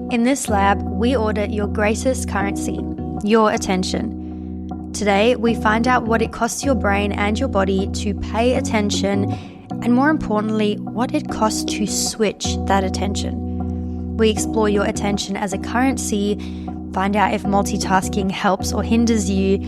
In this lab, we audit your greatest currency, your attention. Today, we find out what it costs your brain and your body to pay attention, and more importantly, what it costs to switch that attention. We explore your attention as a currency, find out if multitasking helps or hinders you,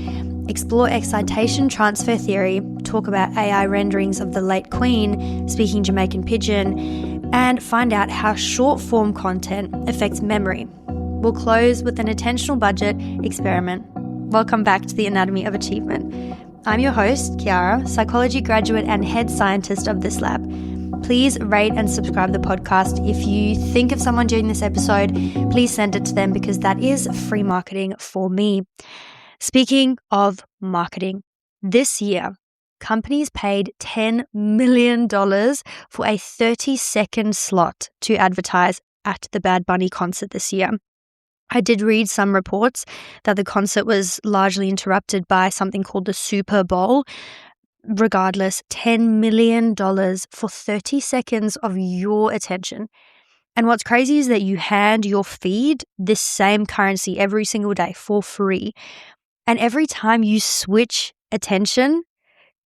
explore excitation transfer theory, talk about AI renderings of the late Queen speaking Jamaican Pidgin, and find out how short-form content affects memory. We'll close with an attentional budget experiment. Welcome back to the Anatomy of Achievement. I'm your host, Kiara, psychology graduate and head scientist of this lab. Please rate and subscribe the podcast. If you think of someone during this episode, please send it to them because that is free marketing for me. Speaking of marketing, this year, companies paid $10 million for a 30-second slot to advertise at the Bad Bunny concert this year. I did read some reports that the concert was largely interrupted by something called the Super Bowl. Regardless, $10 million for 30 seconds of your attention. And what's crazy is that you hand your feed this same currency every single day for free. And every time you switch attention,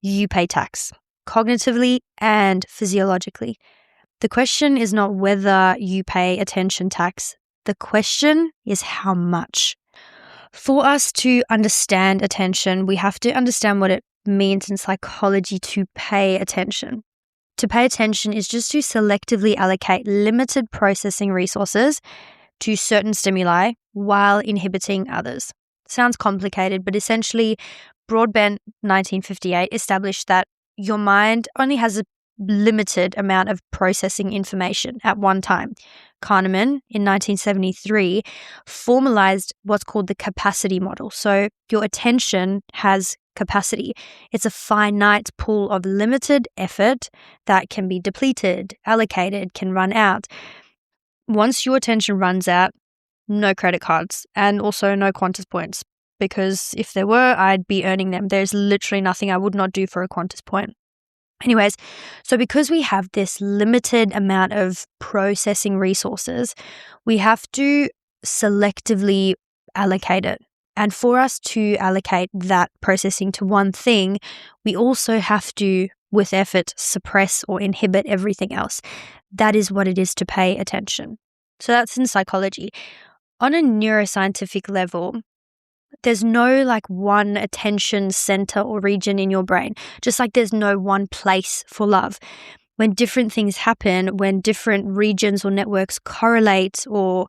you pay tax, cognitively and physiologically. The question is not whether you pay attention tax. The question is how much. For us to understand attention, we have to understand what it means in psychology to pay attention. To pay attention is just to selectively allocate limited processing resources to certain stimuli while inhibiting others. Sounds complicated, but essentially, Broadbent 1958 established that your mind only has a limited amount of processing information at one time. Kahneman, in 1973, formalized what's called the capacity model. So your attention has capacity. It's a finite pool of limited effort that can be depleted, allocated, can run out. Once your attention runs out, no credit cards and also no Qantas points, because if there were, I'd be earning them. There's literally nothing I would not do for a Qantas point. Anyways, so because we have this limited amount of processing resources, we have to selectively allocate it. And for us to allocate that processing to one thing, we also have to, with effort, suppress or inhibit everything else. That is what it is to pay attention. So that's in psychology. On a neuroscientific level, there's no one attention center or region in your brain, just like there's no one place for love. When different things happen, when different regions or networks correlate or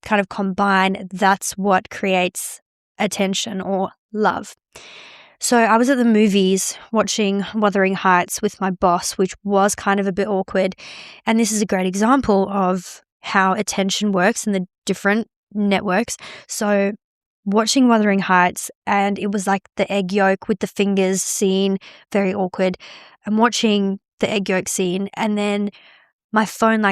kind of combine, that's what creates attention or love. So I was at the movies watching Wuthering Heights with my boss, which was kind of a bit awkward. And this is a great example of how attention works in the different networks. So watching Wuthering Heights, and it was like the egg yolk with the fingers scene, very awkward. I'm watching the egg yolk scene, and then my phone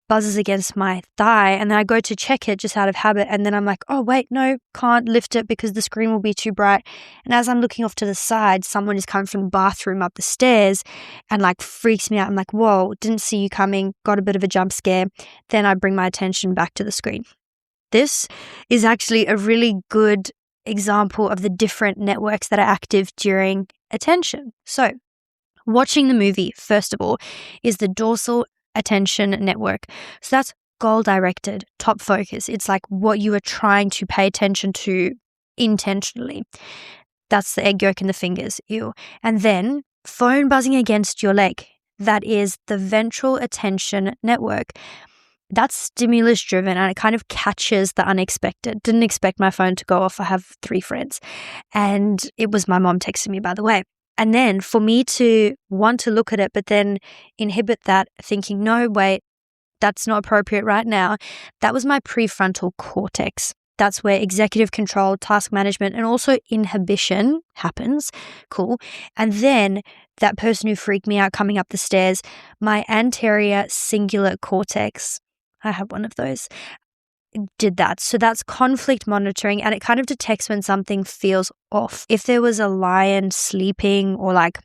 buzzes against my thigh, and then I go to check it just out of habit, and then I'm like, oh wait, no, can't lift it because the screen will be too bright. And as I'm looking off to the side, someone is coming from the bathroom up the stairs and freaks me out. I'm like, whoa, didn't see you coming, got a bit of a jump scare. Then I bring my attention back to the screen. This is actually a really good example of the different networks that are active during attention. So, watching the movie, first of all, is the dorsal attention network. So that's goal-directed, top focus. It's what you are trying to pay attention to intentionally. That's the egg yolk and the fingers. Ew. And then phone buzzing against your leg. That is the ventral attention network. That's stimulus driven and it kind of catches the unexpected. Didn't expect my phone to go off. I have 3 friends and it was my mom texting me, by the way. And then for me to want to look at it, but then inhibit that thinking, no, wait, that's not appropriate right now. That was my prefrontal cortex. That's where executive control, task management, and also inhibition happens. Cool. And then that person who freaked me out coming up the stairs, my anterior cingulate cortex, I have one of those. did that. So that's conflict monitoring, and it kind of detects when something feels off. If there was a lion sleeping or like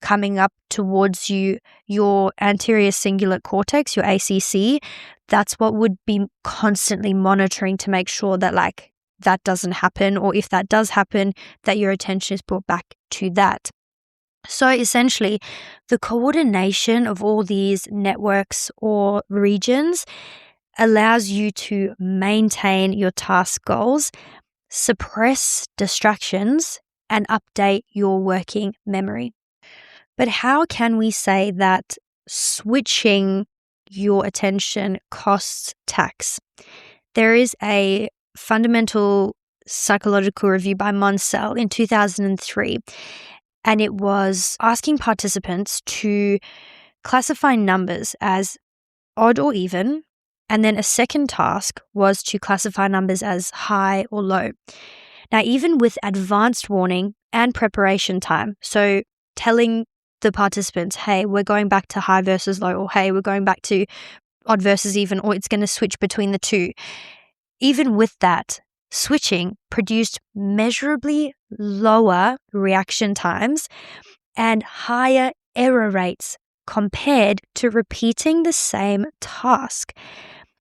coming up towards you, your anterior cingulate cortex, your ACC, that's what would be constantly monitoring to make sure that like that doesn't happen, or if that does happen, that your attention is brought back to that. So essentially, the coordination of all these networks or regions allows you to maintain your task goals, suppress distractions, and update your working memory. But how can we say that switching your attention costs tax? There is a fundamental psychological review by Monsell in 2003, and it was asking participants to classify numbers as odd or even, and then a second task was to classify numbers as high or low. Now, even with advanced warning and preparation time, so telling the participants, hey, we're going back to high versus low, or hey, we're going back to odd versus even, or it's going to switch between the two. Even with that, switching produced measurably lower reaction times and higher error rates compared to repeating the same task.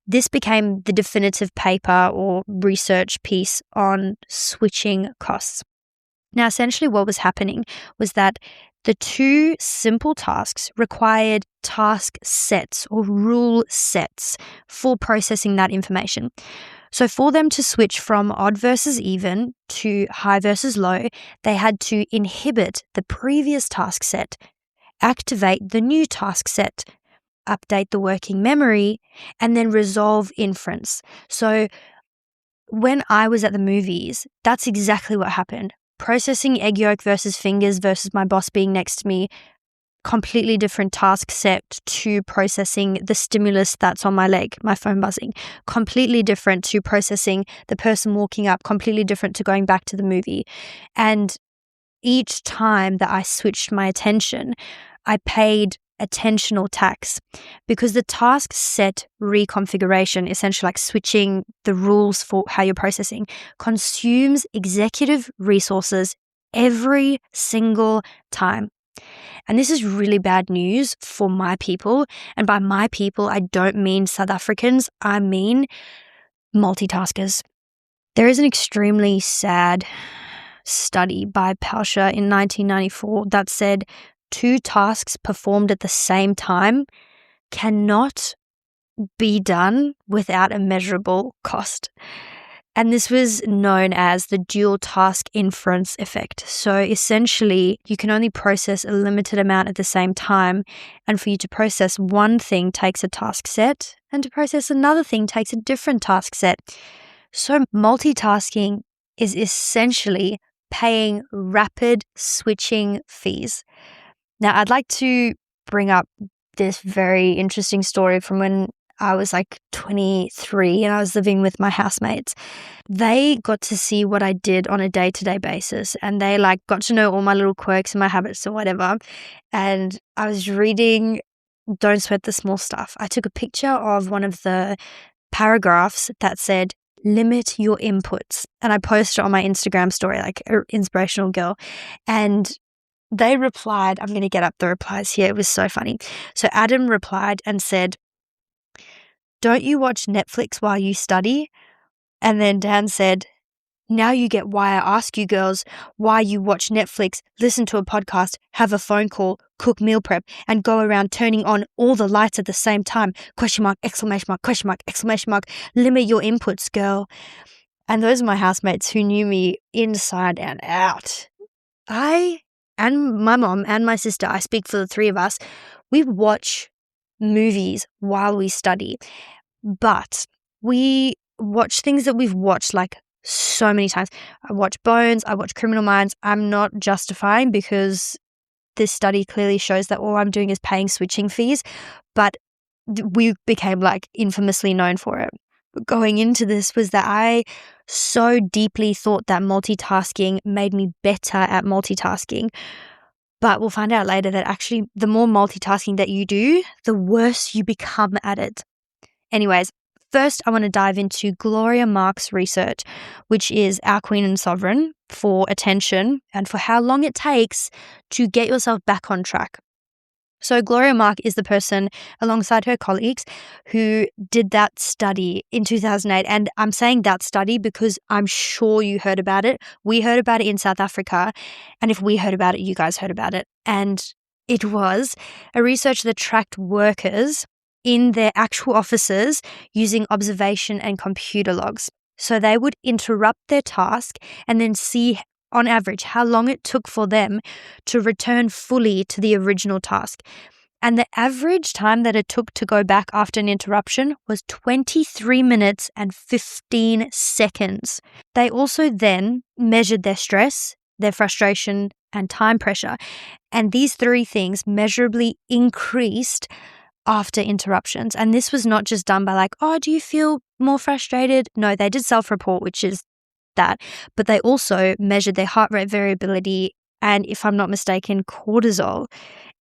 This became the definitive paper or research piece on switching costs. Now, essentially what was happening was that the two simple tasks required task sets or rule sets for processing that information. So for them to switch from odd versus even to high versus low, they had to inhibit the previous task set, activate the new task set, update the working memory, and then resolve inference. So when I was at the movies, that's exactly what happened. Processing egg yolk versus fingers versus my boss being next to me, completely different task set to processing the stimulus that's on my leg, my phone buzzing, completely different to processing the person walking up, completely different to going back to the movie. And each time that I switched my attention, I paid attentional tax because the task set reconfiguration, essentially like switching the rules for how you're processing, consumes executive resources every single time. And this is really bad news for my people. And by my people, I don't mean South Africans, I mean multitaskers. There is an extremely sad study by Pauscher in 1994 that said 2 tasks performed at the same time cannot be done without a measurable cost. And this was known as the dual task inference effect. So essentially, you can only process a limited amount at the same time. And for you to process one thing takes a task set, and to process another thing takes a different task set. So multitasking is essentially paying rapid switching fees. Now, I'd like to bring up this very interesting story from when I was like 23 and I was living with my housemates. They got to see what I did on a day-to-day basis, and they like got to know all my little quirks and my habits and whatever. And I was reading Don't Sweat the Small Stuff. I took a picture of one of the paragraphs that said, limit your inputs. And I posted it on my Instagram story, like an inspirational girl. And they replied, I'm going to get up the replies here. It was so funny. So Adam replied and said, don't you watch Netflix while you study? And then Dan said, now you get why I ask you girls why you watch Netflix, listen to a podcast, have a phone call, cook meal prep, and go around turning on all the lights at the same time. Question mark, exclamation mark, question mark, exclamation mark. Limit your inputs, girl. And those are my housemates who knew me inside and out. I and my mom and my sister, I speak for the three of us, we watch movies while we study, but we watch things that we've watched like so many times. I watch Bones, I watch Criminal Minds. I'm not justifying because this study clearly shows that all I'm doing is paying switching fees, but we became like infamously known for it. Going into this was that I so deeply thought that multitasking made me better at multitasking. But we'll find out later that actually the more multitasking that you do, the worse you become at it. Anyways, first, I want to dive into Gloria Mark's research, which is our queen and sovereign for attention and for how long it takes to get yourself back on track. So Gloria Mark is the person alongside her colleagues who did that study in 2008. And I'm saying that study because I'm sure you heard about it. We heard about it in South Africa. And if we heard about it, you guys heard about it. And it was a research that tracked workers in their actual offices using observation and computer logs. So they would interrupt their task and then see on average how long it took for them to return fully to the original task. And the average time that it took to go back after an interruption was 23 minutes and 15 seconds. They also then measured their stress, their frustration, and time pressure. And these three things measurably increased after interruptions. And this was not just done by like, oh, do you feel more frustrated? No, they did self-report, which is that, but they also measured their heart rate variability and, if I'm not mistaken, cortisol,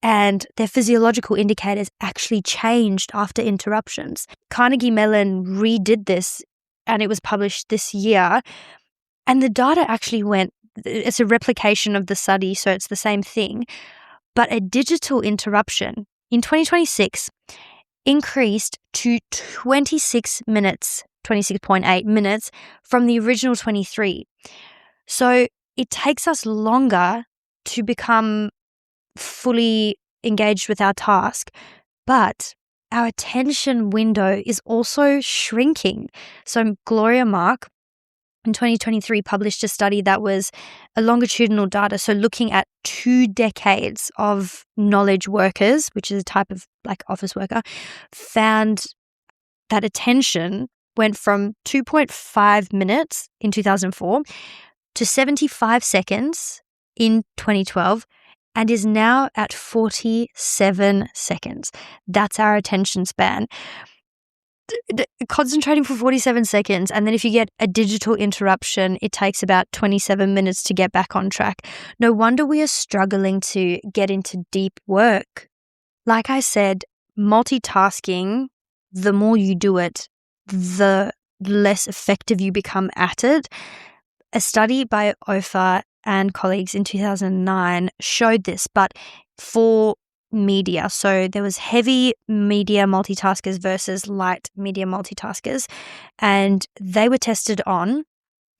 and their physiological indicators actually changed after interruptions. Carnegie Mellon redid this and it was published this year, and the data actually it's a replication of the study, so it's the same thing, but a digital interruption in 2026 increased to 26.8 minutes from the original 23. So it takes us longer to become fully engaged with our task, but our attention window is also shrinking. So Gloria Mark in 2023 published a study that was a longitudinal data, so looking at 2 decades of knowledge workers, which is a type of like office worker, found that attention went from 2.5 minutes in 2004 to 75 seconds in 2012 and is now at 47 seconds. That's our attention span. Concentrating for 47 seconds, and then if you get a digital interruption, it takes about 27 minutes to get back on track. No wonder we are struggling to get into deep work. Like I said, multitasking, the more you do it, the less effective you become at it. A study by Ofer and colleagues in 2009 showed this, but for media. So there was heavy media multitaskers versus light media multitaskers, and they were tested on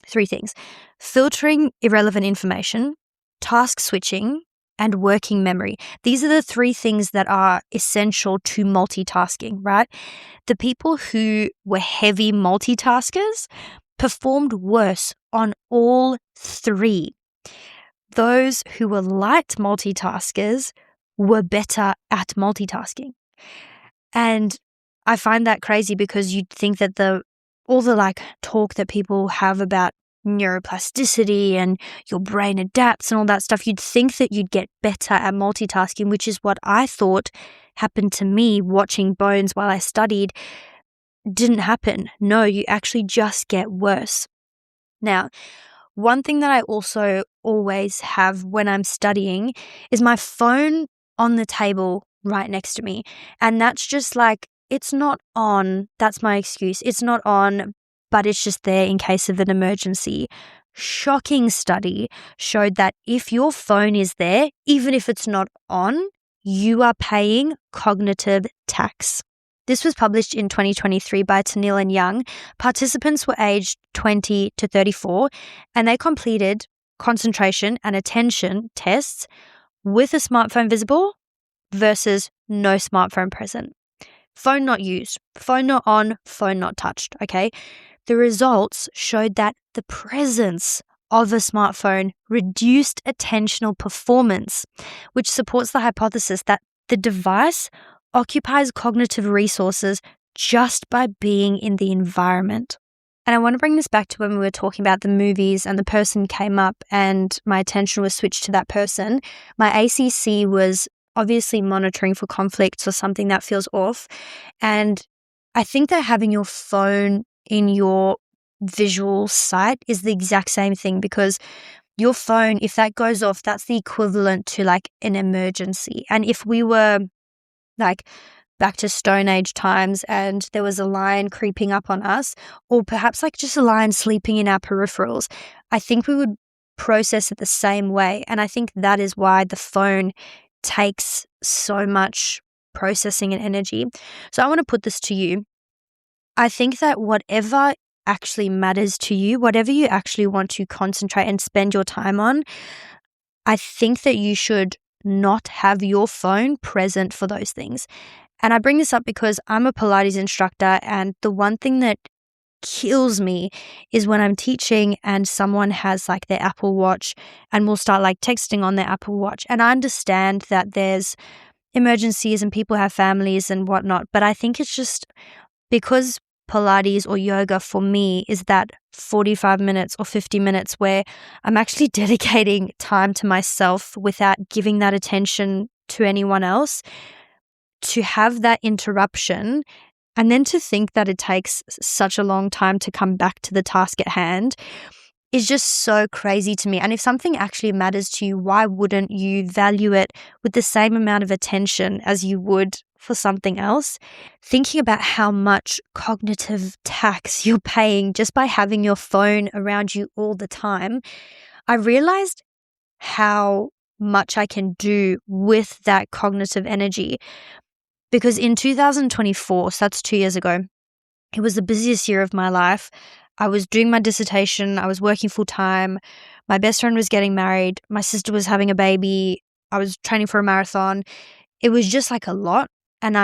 3 things: filtering irrelevant information, task switching, and working memory. These are the 3 things that are essential to multitasking, right? The people who were heavy multitaskers performed worse on all 3. Those who were light multitaskers were better at multitasking. And I find that crazy because you'd think that all the like talk that people have about neuroplasticity and your brain adapts and all that stuff, you'd think that you'd get better at multitasking, which is what I thought happened to me watching Bones while I studied. Didn't happen. No, you actually just get worse. Now, one thing that I also always have when I'm studying is my phone on the table right next to me. And that's just like, it's not on. That's my excuse. It's not on, but it's just there in case of an emergency. Shocking study showed that if your phone is there, even if it's not on, you are paying cognitive tax. This was published in 2023 by Tennille and Young. Participants were aged 20 to 34, and they completed concentration and attention tests with a smartphone visible versus no smartphone present. Phone not used, phone not on, phone not touched, okay? The results showed that the presence of a smartphone reduced attentional performance, which supports the hypothesis that the device occupies cognitive resources just by being in the environment. And I want to bring this back to when we were talking about the movies and the person came up and my attention was switched to that person. My ACC was obviously monitoring for conflicts or something that feels off. And I think that having your phone in your visual sight is the exact same thing, because your phone, if that goes off, that's the equivalent to like an emergency. And if we were like back to Stone Age times and there was a lion creeping up on us, or perhaps like just a lion sleeping in our peripherals, I think we would process it the same way. And I think that is why the phone takes so much processing and energy. So I want to put this to you. I think that whatever actually matters to you, whatever you actually want to concentrate and spend your time on, I think that you should not have your phone present for those things. And I bring this up because I'm a Pilates instructor, and the one thing that kills me is when I'm teaching and someone has like their Apple Watch and will start like texting on their Apple Watch. And I understand that there's emergencies and people have families and whatnot, but I think it's just because Pilates or yoga for me is that 45 minutes or 50 minutes where I'm actually dedicating time to myself without giving that attention to anyone else. To have that interruption and then to think that it takes such a long time to come back to the task at hand is just so crazy to me. And if something actually matters to you, why wouldn't you value it with the same amount of attention as you would for something else? Thinking about how much cognitive tax you're paying just by having your phone around you all the time, I realized how much I can do with that cognitive energy. Because in 2024, so that's 2 years ago, it was the busiest year of my life. I was doing my dissertation. I was working full time. My best friend was getting married. My sister was having a baby. I was training for a marathon. It was just like a lot. And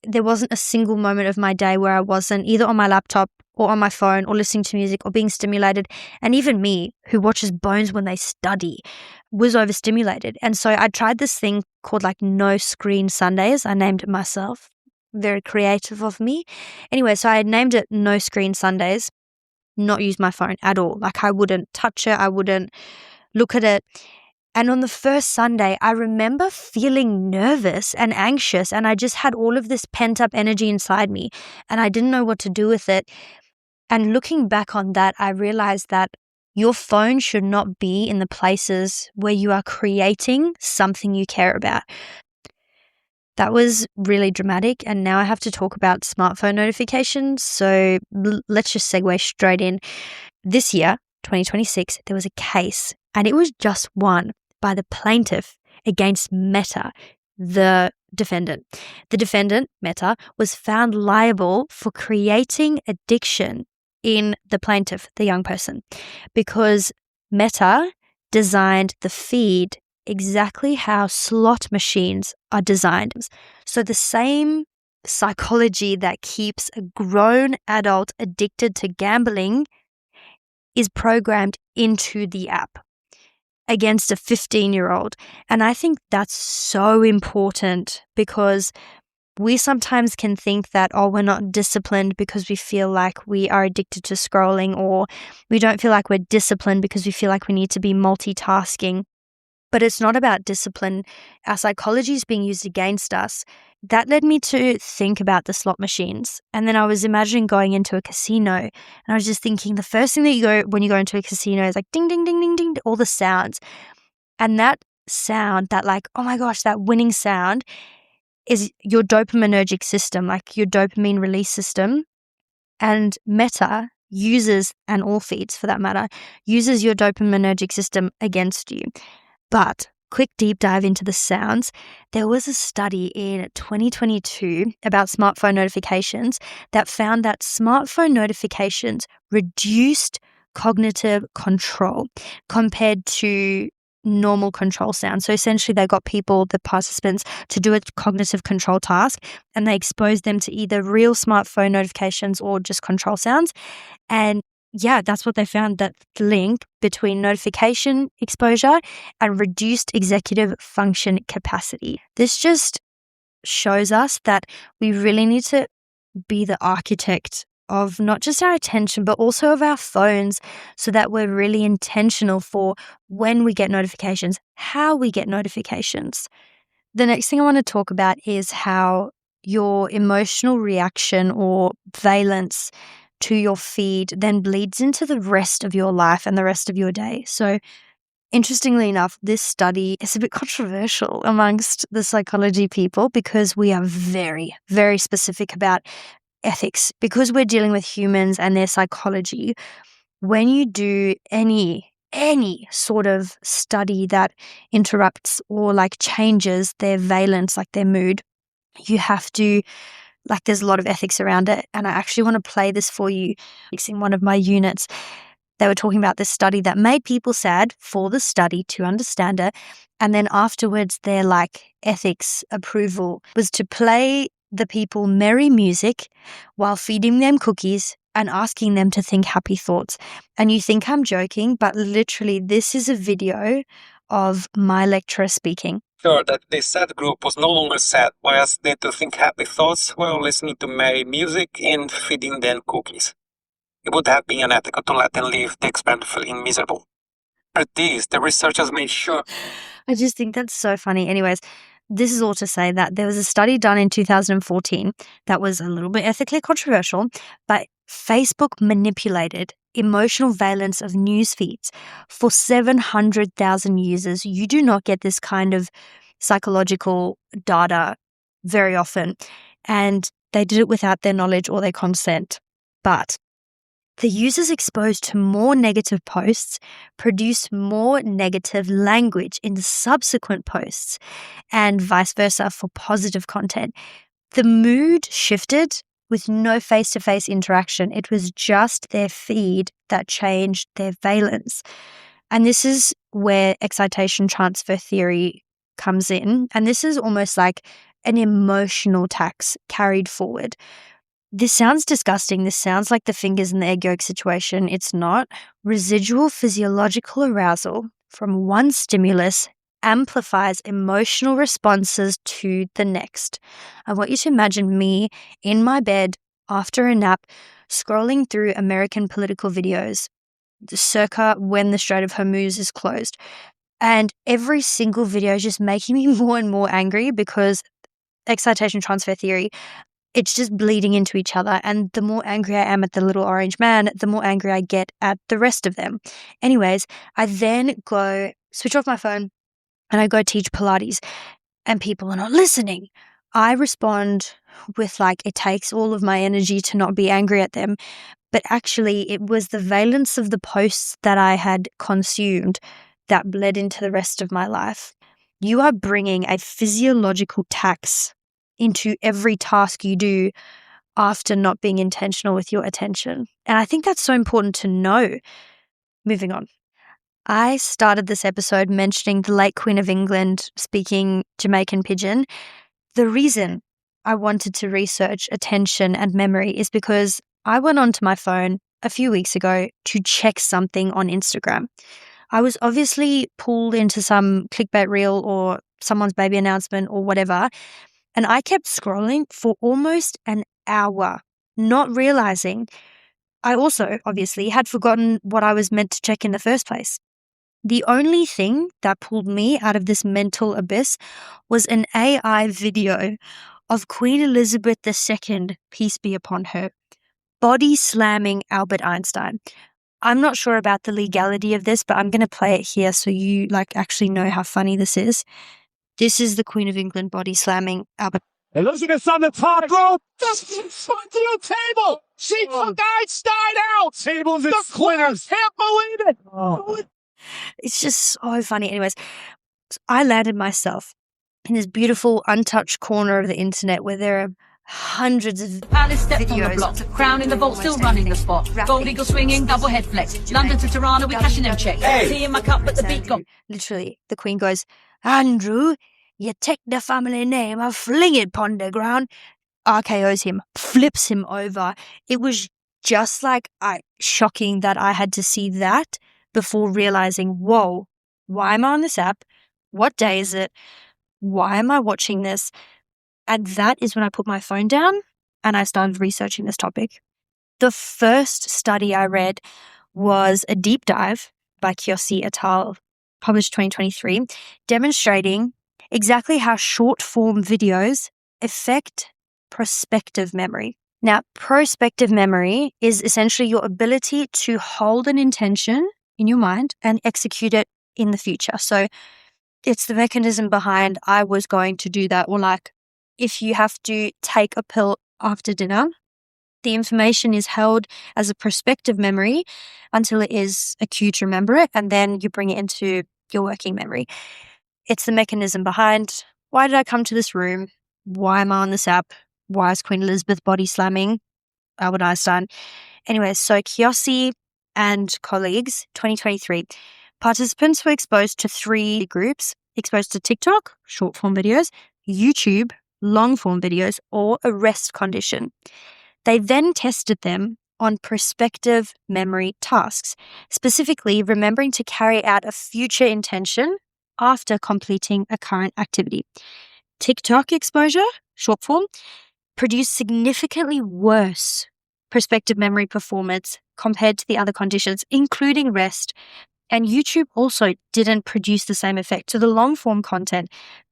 there wasn't a single moment of my day where I wasn't either on my laptop or on my phone or listening to music or being stimulated. And even me, who watches Bones when they study, was overstimulated. And so I tried this thing called like No Screen Sundays. I named it myself. Very creative of me. Anyway, so I had named it No Screen Sundays, not use my phone at all. Like I wouldn't touch it. I wouldn't look at it. And on the first Sunday, I remember feeling nervous and anxious, and I just had all of this pent-up energy inside me, and I didn't know what to do with it. And looking back on that, I realized that your phone should not be in the places where you are creating something you care about. That was really dramatic, and now I have to talk about smartphone notifications, so let's just segue straight in. This year, 2026, there was a case, and it was just won by the plaintiff against Meta, the defendant. The defendant, Meta, was found liable for creating addiction in the plaintiff, the young person, because Meta designed the feed exactly how slot machines are designed. So the same psychology that keeps a grown adult addicted to gambling is programmed into the app against a 15-year-old. And I think that's so important because we sometimes can think that, oh, we're not disciplined because we feel like we are addicted to scrolling, or we don't feel like we're disciplined because we feel like we need to be multitasking. But it's not about discipline. Our psychology is being used against us. That led me to think about the slot machines. And then I was imagining going into a casino. And I was just thinking the first thing that you go when you go into a casino is like ding, ding, ding, ding, ding, all the sounds. And that sound, that like, oh my gosh, that winning sound is your dopaminergic system, like your dopamine release system. And Meta uses, and all feeds for that matter, uses your dopaminergic system against you. But quick deep dive into the sounds. There was a study in 2022 about smartphone notifications that found that smartphone notifications reduced cognitive control compared to normal control sounds. So essentially they got the participants, to do a cognitive control task, and they exposed them to either real smartphone notifications or just control sounds. And yeah, that's what they found, that link between notification exposure and reduced executive function capacity. This just shows us that we really need to be the architect of not just our attention, but also of our phones, so that we're really intentional for when we get notifications, how we get notifications. The next thing I want to talk about is how your emotional reaction or valence to your feed then bleeds into the rest of your life and the rest of your day. So Interestingly enough, this study is a bit controversial amongst the psychology people because we are very, very specific about ethics. Because we're dealing with humans and their psychology, when you do any sort of study that interrupts or like changes their valence, like their mood, you have to, like, there's a lot of ethics around it. And I actually want to play this for you. It's in one of my units. They were talking about this study that made people sad for the study to understand it. And then afterwards, their like ethics approval was to play the people merry music while feeding them cookies and asking them to think happy thoughts. And you think I'm joking, but literally this is a video of my lecturer speaking. Sure that the sad group was no longer sad, whereas they to think happy thoughts while listening to merry music and feeding them cookies. It would have been unethical to let them leave the experiment feeling miserable. For this, the researchers made sure. I just think that's so funny. Anyways, this is all to say that there was a study done in 2014 that was a little bit ethically controversial, but Facebook manipulated emotional valence of news feeds for 700,000 users. You do not get this kind of psychological data very often, and they did it without their knowledge or their consent. But the users exposed to more negative posts produce more negative language in subsequent posts, and vice versa for positive content. The mood shifted with no face-to-face interaction. It was just their feed that changed their valence. And this is where excitation transfer theory comes in. And this is almost like an emotional tax carried forward. This sounds disgusting. This sounds like the fingers in the egg yolk situation. It's not. Residual physiological arousal from one stimulus amplifies emotional responses to the next. I want you to imagine me in my bed after a nap, scrolling through American political videos, circa when the Strait of Hormuz is closed. And every single video is just making me more and more angry because excitation transfer theory, it's just bleeding into each other. And the more angry I am at the little orange man, the more angry I get at the rest of them. Anyways, I then go switch off my phone and I go teach Pilates, and people are not listening. I respond with like, it takes all of my energy to not be angry at them. But actually, it was the valence of the posts that I had consumed that bled into the rest of my life. You are bringing a physiological tax into every task you do after not being intentional with your attention. And I think that's so important to know. Moving on. I started this episode mentioning the late Queen of England speaking Jamaican Pidgin. The reason I wanted to research attention and memory is because I went onto my phone a few weeks ago to check something on Instagram. I was obviously pulled into some clickbait reel or someone's baby announcement or whatever, and I kept scrolling for almost an hour, not realizing I also obviously had forgotten what I was meant to check in the first place. The only thing that pulled me out of this mental abyss was an AI video of Queen Elizabeth II, peace be upon her, body slamming Albert Einstein. I'm not sure about the legality of this, but I'm going to play it here so you actually know how funny this is. This is the Queen of England body slamming Albert. Elizabeth's on the top rope. Just in front of the table. She took Einstein out. Tables the quitters. Can't believe it. Oh. It's just so funny. Anyways, I landed myself in this beautiful untouched corner of the internet where there are hundreds of Palace stepped on the videos. block. Crown in the vault, still running the spot. Gold eagle swinging, double head flex. London to Toronto, we cashing them checks. Tea in my cup, but the beat gone. Literally, the Queen goes, "Andrew, you take the family name and fling it upon the ground." RKOs him, flips him over. It was just shocking that I had to see that before realizing, whoa, why am I on this app? What day is it? Why am I watching this? And that is when I put my phone down and I started researching this topic. The first study I read was a deep dive by Kiyosaki et al., published 2023, demonstrating exactly how short-form videos affect prospective memory. Now, prospective memory is essentially your ability to hold an intention in your mind and execute it in the future. So it's the mechanism behind I was going to do that. Or like if you have to take a pill after dinner, the information is held as a prospective memory until it is a cue to remember it, and then you bring it into your working memory. It's the mechanism behind why did I come to this room? Why am I on this app? Why is Queen Elizabeth body slamming Albert Einstein? Anyways, so Kiyossi and colleagues, 2023, participants were exposed to 3 groups, exposed to TikTok, short form videos, YouTube, long form videos, or a rest condition. They then tested them on prospective memory tasks, specifically remembering to carry out a future intention after completing a current activity. TikTok exposure, short form, produced significantly worse prospective memory performance compared to the other conditions, including rest. And YouTube also didn't produce the same effect. So the long form content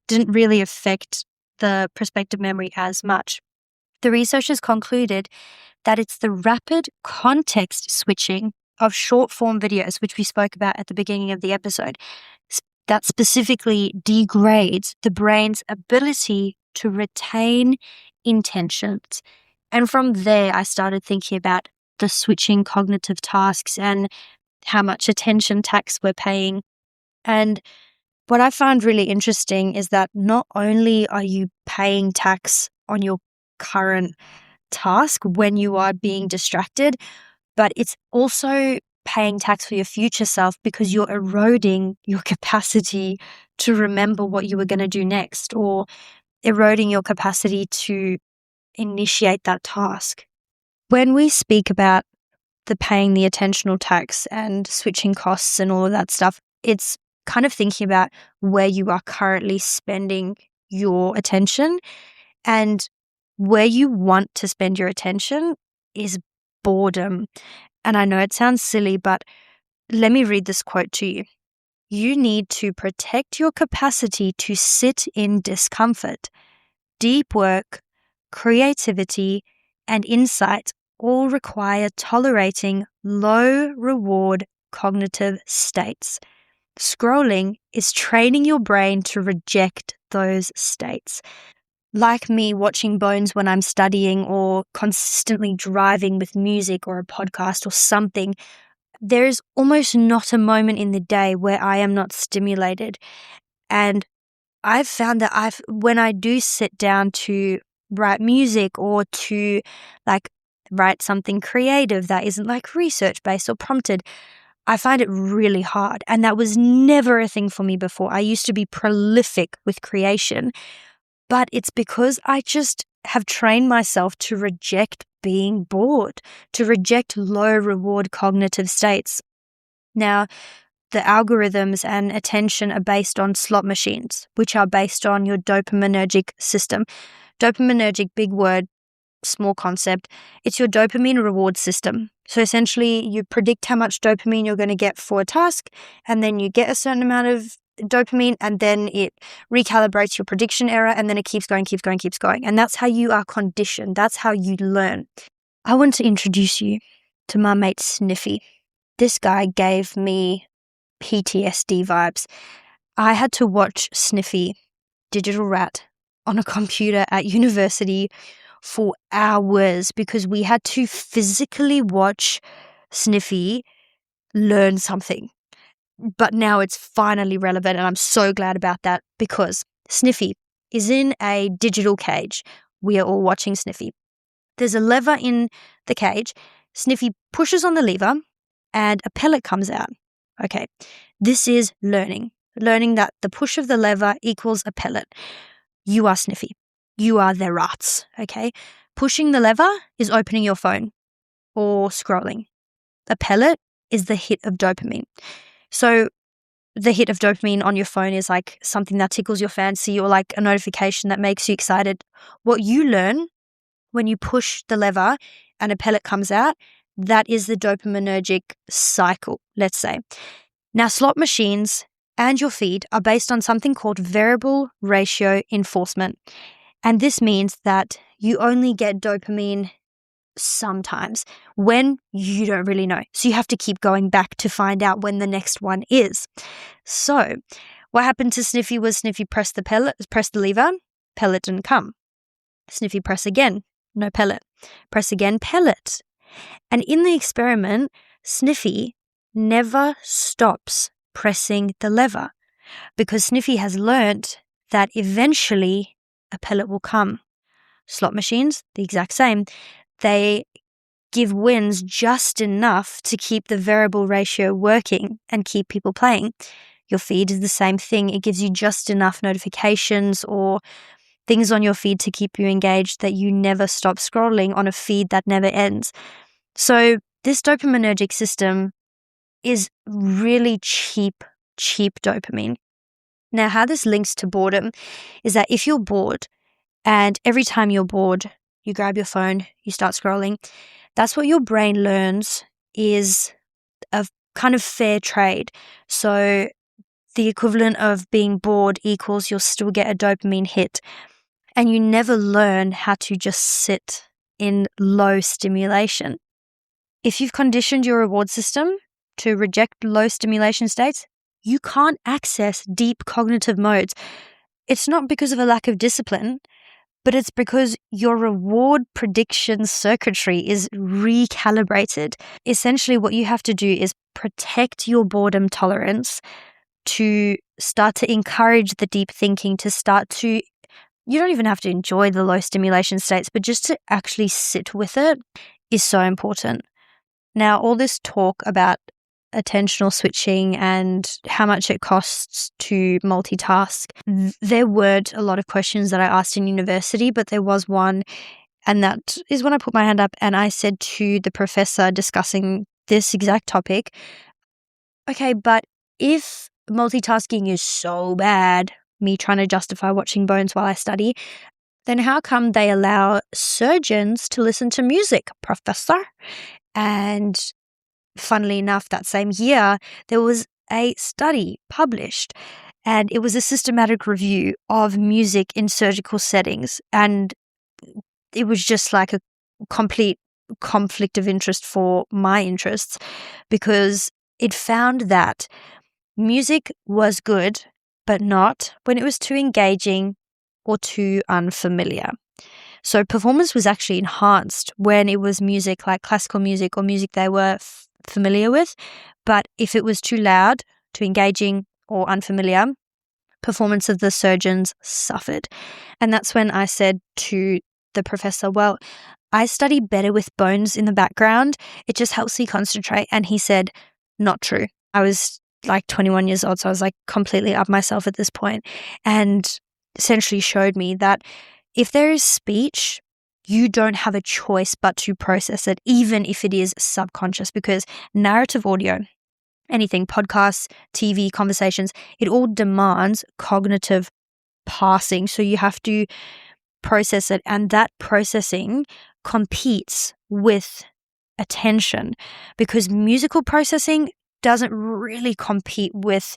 didn't really affect the prospective memory as much. The researchers concluded that it's the rapid context switching of short form videos, which we spoke about at the beginning of the episode, that specifically degrades the brain's ability to retain intentions. And from there, I started thinking about the switching cognitive tasks and how much attention tax we're paying. And what I found really interesting is that not only are you paying tax on your current task when you are being distracted, but it's also paying tax for your future self because you're eroding your capacity to remember what you were going to do next, or eroding your capacity to initiate that task. When we speak about the paying the attentional tax and switching costs and all of that stuff, it's kind of thinking about where you are currently spending your attention, and where you want to spend your attention is boredom. And I know it sounds silly, but let me read this quote to you. You need to protect your capacity to sit in discomfort. Deep work, creativity, and insight all require tolerating low reward cognitive states. Scrolling is training your brain to reject those states. Like me watching Bones when I'm studying, or consistently driving with music or a podcast or something, there is almost not a moment in the day where I am not stimulated. And I've found that when I do sit down to write music or to write something creative that isn't like research based or prompted, I find it really hard. And that was never a thing for me before. I used to be prolific with creation, but it's because I just have trained myself to reject being bored, to reject low reward cognitive states. Now, the algorithms and attention are based on slot machines, which are based on your dopaminergic system. Dopaminergic, big word, small concept. It's your dopamine reward system. So essentially, you predict how much dopamine you're going to get for a task, and then you get a certain amount of dopamine, and then it recalibrates your prediction error, and then it keeps going. And that's how you are conditioned. That's how you learn. I want to introduce you to my mate Sniffy. This guy gave me PTSD vibes. I had to watch Sniffy, Digital Rat, on a computer at university for hours because we had to physically watch Sniffy learn something. But now it's finally relevant, and I'm so glad about that because Sniffy is in a digital cage. We are all watching Sniffy. There's a lever in the cage. Sniffy pushes on the lever and a pellet comes out. Okay, this is learning that the push of the lever equals a pellet. You are Sniffy. You are the rats, okay? Pushing the lever is opening your phone or scrolling. A pellet is the hit of dopamine. So the hit of dopamine on your phone is like something that tickles your fancy, or like a notification that makes you excited. What you learn when you push the lever and a pellet comes out, that is the dopaminergic cycle, let's say. Now, slot machines and your feed are based on something called variable ratio enforcement. And this means that you only get dopamine sometimes when you don't really know. So you have to keep going back to find out when the next one is. So what happened to Sniffy was Sniffy pressed the lever, pellet didn't come. Sniffy press again, no pellet. Press again, pellet. And in the experiment, Sniffy never stops pressing the lever because Sniffy has learnt that eventually a pellet will come. Slot machines, the exact same. They give wins just enough to keep the variable ratio working and keep people playing. Your feed is the same thing. It gives you just enough notifications or things on your feed to keep you engaged that you never stop scrolling on a feed that never ends. So this dopaminergic system is really cheap dopamine. Now, how this links to boredom is that if you're bored and every time you're bored, you grab your phone, you start scrolling, that's what your brain learns is a kind of fair trade. So the equivalent of being bored equals you'll still get a dopamine hit. And you never learn how to just sit in low stimulation. If you've conditioned your reward system to reject low stimulation states, you can't access deep cognitive modes. It's not because of a lack of discipline, but it's because your reward prediction circuitry is recalibrated. Essentially, what you have to do is protect your boredom tolerance to start to encourage the deep thinking, to start to, you don't even have to enjoy the low stimulation states, but just to actually sit with it is so important. Now, all this talk about attentional switching and how much it costs to multitask, there weren't a lot of questions that I asked in university, but there was one, and that is when I put my hand up and I said to the professor discussing this exact topic, okay, but if multitasking is so bad, me trying to justify watching Bones while I study, then how come they allow surgeons to listen to music, professor? And funnily enough, that same year, there was a study published, and it was a systematic review of music in surgical settings. And it was just like a complete conflict of interest for my interests, because it found that music was good, but not when it was too engaging or too unfamiliar. So performance was actually enhanced when it was music like classical music or music they were familiar with. But if it was too loud, too engaging, or unfamiliar, performance of the surgeons suffered. And that's when I said to the professor, well, I study better with Bones in the background. It just helps me concentrate. And he said, not true. I was like 21 years old, so I was like completely up myself at this point, and essentially showed me that if there is speech, you don't have a choice but to process it, even if it is subconscious, because narrative audio, anything, podcasts, TV, conversations, it all demands cognitive parsing. So you have to process it, and that processing competes with attention, because musical processing doesn't really compete with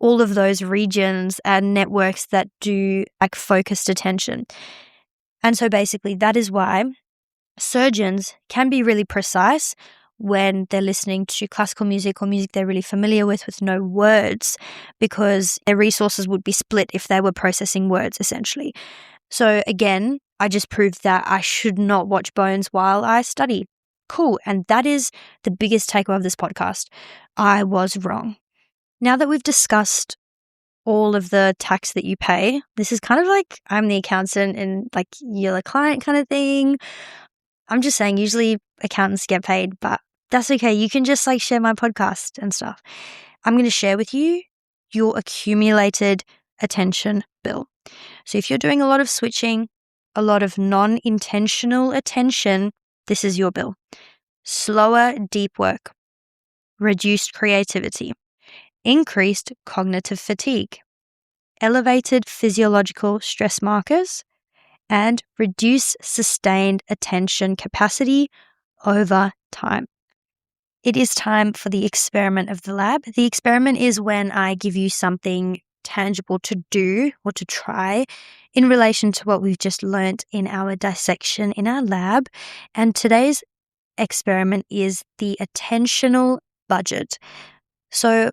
all of those regions and networks that do like focused attention. And so basically that is why surgeons can be really precise when they're listening to classical music or music they're really familiar with no words, because their resources would be split if they were processing words essentially. So again, I just proved that I should not watch Bones while I study. Cool. And that is the biggest takeaway of this podcast. I was wrong. Now that we've discussed all of the tax that you pay, this is kind of like I'm the accountant and like you're the client kind of thing. I'm just saying usually accountants get paid, but that's okay. You can just like share my podcast and stuff. I'm going to share with you your accumulated attention bill. So if you're doing a lot of switching, a lot of non-intentional attention, this is your bill. Slower deep work, reduced creativity, increased cognitive fatigue, elevated physiological stress markers, and reduced sustained attention capacity over time. It is time for the experiment of the lab. The experiment is when I give you something tangible to do or to try in relation to what we've just learnt in our dissection in our lab. And today's experiment is the attentional budget. So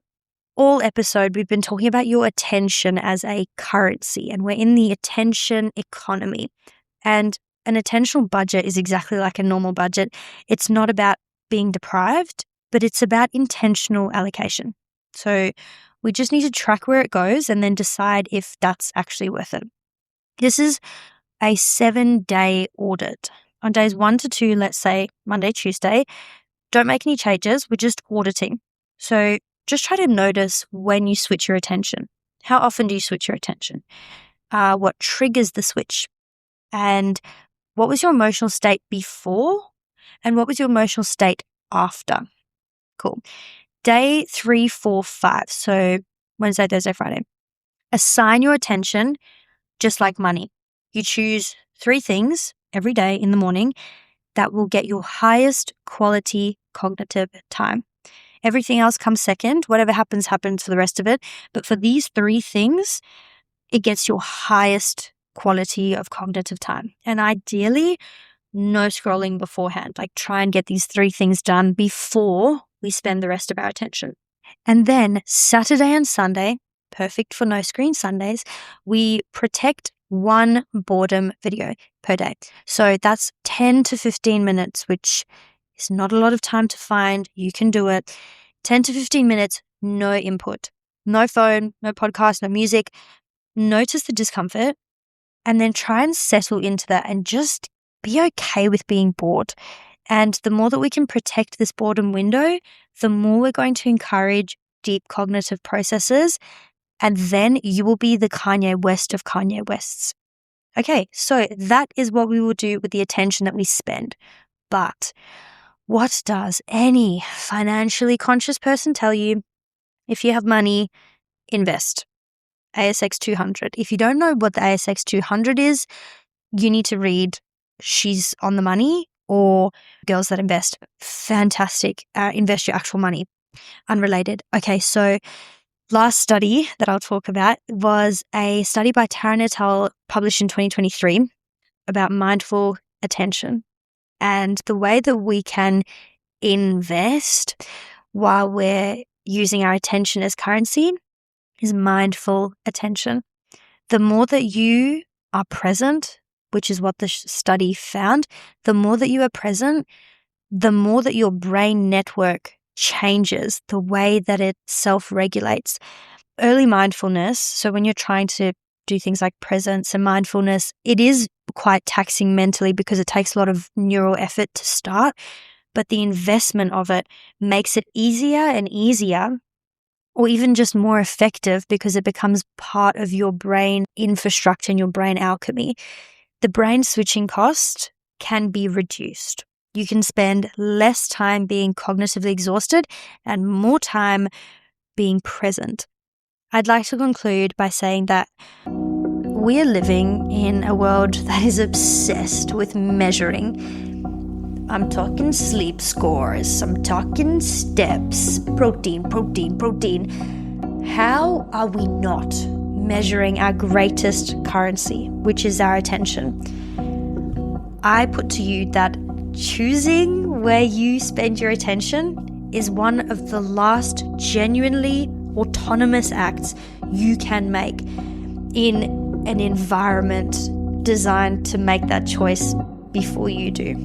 all episode, we've been talking about your attention as a currency, and we're in the attention economy. And an attentional budget is exactly like a normal budget. It's not about being deprived, but it's about intentional allocation. So we just need to track where it goes and then decide if that's actually worth it. This is a 7-day audit. On days 1 to 2, let's say Monday, Tuesday, don't make any changes. We're just auditing. So just try to notice when you switch your attention. How often do you switch your attention? What triggers the switch? And what was your emotional state before? And what was your emotional state after? Cool. Day 3, 4, 5. So Wednesday, Thursday, Friday. Assign your attention just like money. You choose 3 things every day in the morning that will get your highest quality cognitive time. Everything else comes second. Whatever happens, happens for the rest of it. But for these 3 things, it gets your highest quality of cognitive time. And ideally, no scrolling beforehand. Like, try and get these 3 things done before we spend the rest of our attention. And then Saturday and Sunday, perfect for no screen Sundays, we protect 1 boredom video per day. So that's 10 to 15 minutes, which is not a lot of time to find. You can do it. 10 to 15 minutes, no input, no phone, no podcast, no music. Notice the discomfort and then try and settle into that and just be okay with being bored. And the more that we can protect this boredom window, the more we're going to encourage deep cognitive processes. And then you will be the Kanye West of Kanye Wests. Okay, so that is what we will do with the attention that we spend. But what does any financially conscious person tell you? If you have money, invest. ASX 200. If you don't know what the ASX 200 is, you need to read She's on the Money or Girls That Invest. Fantastic. Invest your actual money. Unrelated. Okay, so last study that I'll talk about was a study by Taran et al. Published in 2023 about mindful attention and the way that we can invest while we're using our attention as currency is mindful attention. The more that you are present, which is what the study found, the more that you are present, the more that your brain network changes, the way that it self-regulates. Early mindfulness, so when you're trying to do things like presence and mindfulness, it is quite taxing mentally because it takes a lot of neural effort to start, but the investment of it makes it easier and easier, or even just more effective because it becomes part of your brain infrastructure and your brain alchemy. The brain switching cost can be reduced. You can spend less time being cognitively exhausted and more time being present. I'd like to conclude by saying that we are living in a world that is obsessed with measuring. I'm talking sleep scores, I'm talking steps, protein. How are we not measuring our greatest currency, which is our attention? I put to you that choosing where you spend your attention is one of the last genuinely autonomous acts you can make in an environment designed to make that choice before you do.